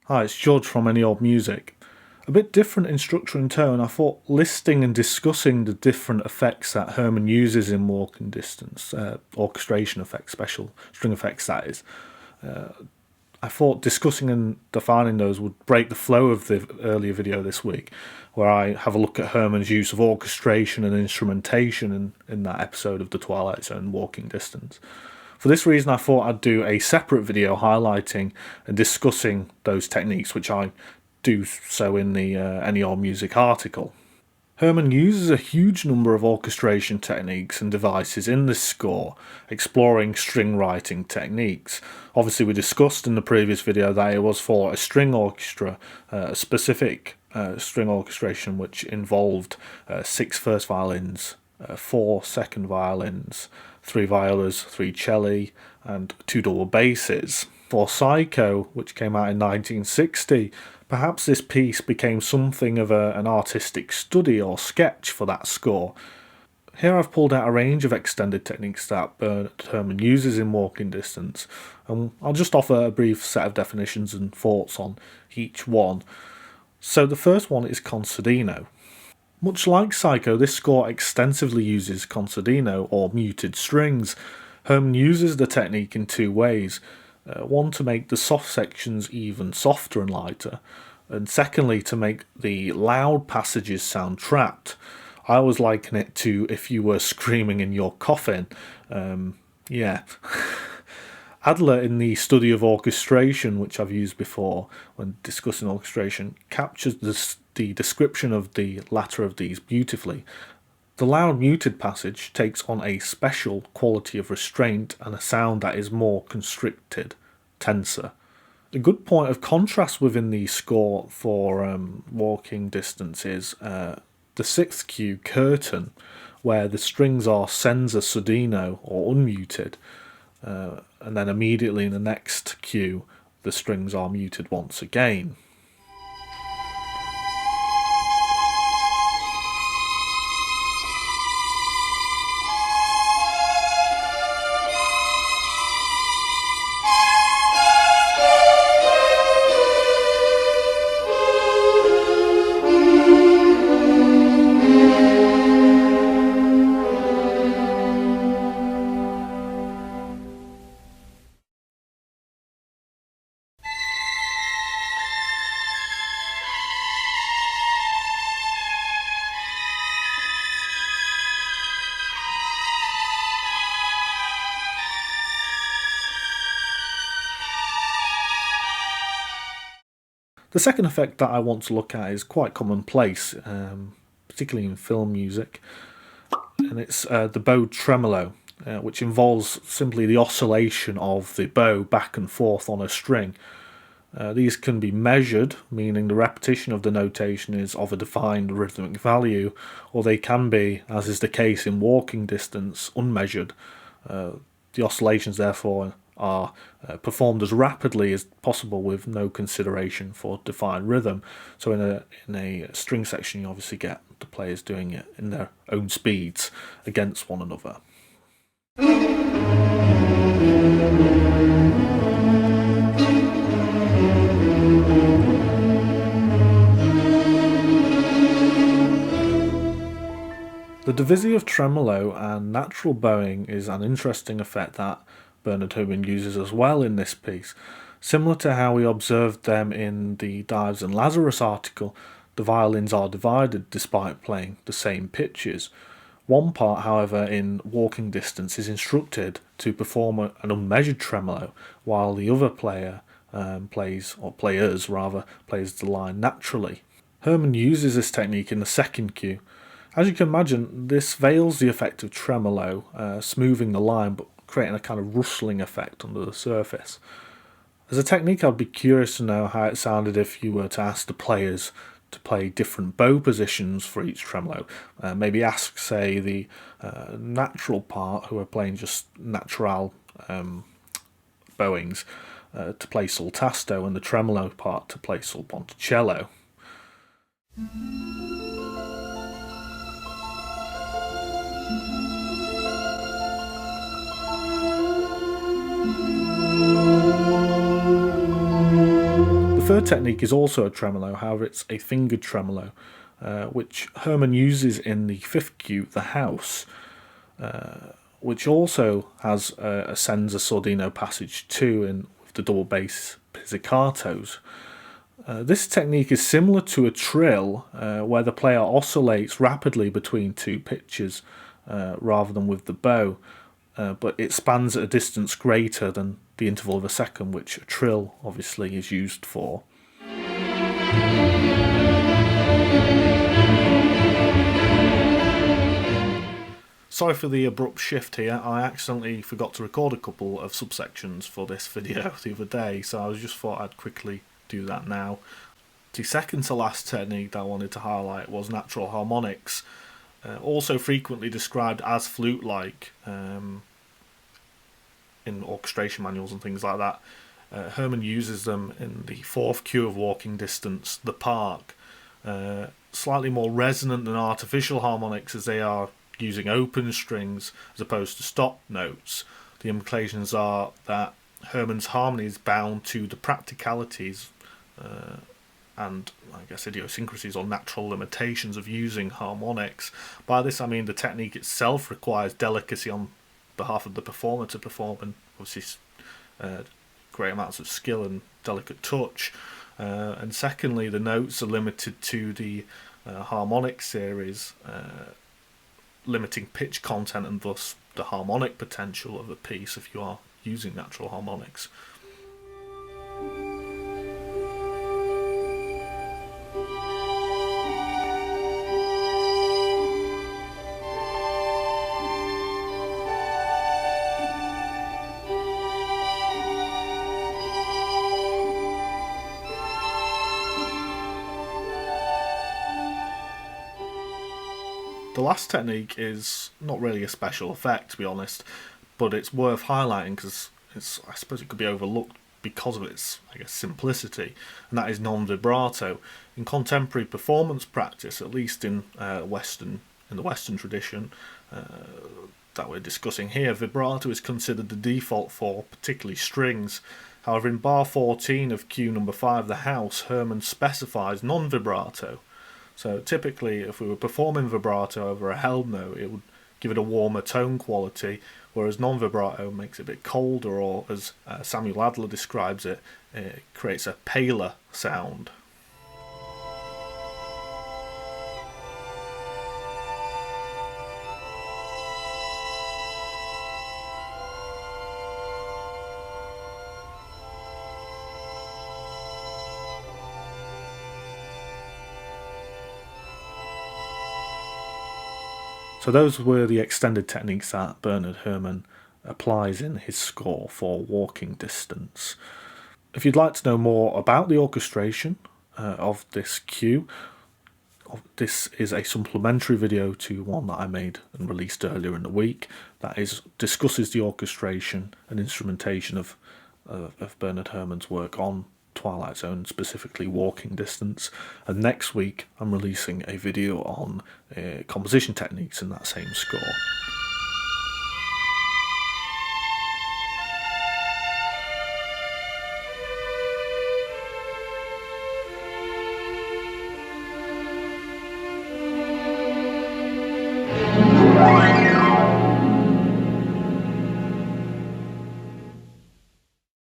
Hi, it's George from Any Old Music. A bit different in structure and tone, I thought listing and discussing the different effects that Herrmann uses in walking distance, orchestration effects, special string effects that is. I thought discussing and defining those would break the flow of the earlier video this week, where I have a look at Herrmann's use of orchestration and instrumentation in that episode of the Twilight Zone walking distance. For this reason, I thought I'd do a separate video highlighting and discussing those techniques, which I do so in the Any Old Music article. Herrmann uses a huge number of orchestration techniques and devices in this score, exploring string writing techniques. Obviously, we discussed in the previous video that it was for a string orchestra, a specific string orchestration which involved 6 first violins, 4 second violins, 3 violas, 3 celli, and 2 double basses. For Psycho, which came out in 1960, perhaps this piece became something of an artistic study or sketch for that score. Here I've pulled out a range of extended techniques that Bernard Herrmann uses in walking distance, and I'll just offer a brief set of definitions and thoughts on each one. So the first one is Con Sordino. Much like Psycho, this score extensively uses Con Sordino, or muted strings. Herrmann uses the technique in 2 ways. One, to make the soft sections even softer and lighter, and secondly, to make the loud passages sound trapped. I always liken it to if you were screaming in your coffin. Adler, in the study of orchestration, which I've used before when discussing orchestration, captures the description of the latter of these beautifully. The loud muted passage takes on a special quality of restraint and a sound that is more constricted, tenser. A good point of contrast within the score for walking distance is the 6th cue, Curtain, where the strings are Senza Sordino or unmuted, and then immediately in the next cue the strings are muted once again. The second effect that I want to look at is quite commonplace, particularly in film music, and it's the bow tremolo, which involves simply the oscillation of the bow back and forth on a string. These can be measured, meaning the repetition of the notation is of a defined rhythmic value, or they can be, as is the case in walking distance, unmeasured. The oscillations, therefore, are performed as rapidly as possible with no consideration for defined rhythm. So in a string section, you obviously get the players doing it in their own speeds against one another. The division of tremolo and natural bowing is an interesting effect that Bernard Herrmann uses as well in this piece. Similar to how we observed them in the Dives and Lazarus article, the violins are divided despite playing the same pitches. One part, however, in walking distance is instructed to perform an unmeasured tremolo, while the other player plays the line naturally. Herrmann uses this technique in the 2nd cue. As you can imagine, this veils the effect of tremolo, smoothing the line but creating a kind of rustling effect under the surface. As a technique, I'd be curious to know how it sounded if you were to ask the players to play different bow positions for each tremolo. Maybe ask, say, the natural part, who are playing just natural bowings, to play sul tasto, and the tremolo part to play sul ponticello. third technique is also a tremolo, however it's a fingered tremolo, which Herrmann uses in the fifth cue, the house, which also has a Senza Sordino passage too, with the double bass pizzicatos. This technique is similar to a trill, where the player oscillates rapidly between two pitches rather than with the bow, but it spans at a distance greater than the interval of a second, which a trill obviously is used for. Sorry for the abrupt shift here, I accidentally forgot to record a couple of subsections for this video the other day, so I just thought I'd quickly do that now. The second to last technique that I wanted to highlight was natural harmonics, also frequently described as flute-like in orchestration manuals and things like that. Herrmann uses them in the fourth cue of Walking Distance, The Park. Slightly more resonant than artificial harmonics, as they are using open strings as opposed to stop notes. The implications are that Herrmann's harmony is bound to the practicalities and I guess idiosyncrasies or natural limitations of using harmonics. By this I mean the technique itself requires delicacy on behalf of the performer to perform, and obviously great amounts of skill and delicate touch. And secondly, the notes are limited to the harmonic series, limiting pitch content and thus the harmonic potential of a piece if you are using natural harmonics. The last technique is not really a special effect, to be honest, but it's worth highlighting because I suppose it could be overlooked because of its, I guess, simplicity, and that is non-vibrato. In contemporary performance practice, at least in the Western tradition that we're discussing here, vibrato is considered the default for particularly strings. However, in bar 14 of cue number 5, the house, Herrmann specifies non-vibrato. So typically, if we were performing vibrato over a held note, it would give it a warmer tone quality, whereas non-vibrato makes it a bit colder, or as Samuel Adler describes it, it creates a paler sound. So those were the extended techniques that Bernard Herrmann applies in his score for Walking Distance. If you'd like to know more about the orchestration of this cue, this is a supplementary video to one that I made and released earlier in the week that discusses the orchestration and instrumentation of Bernard Herrmann's work on Twilight Zone, specifically Walking Distance, and next week I'm releasing a video on composition techniques in that same score.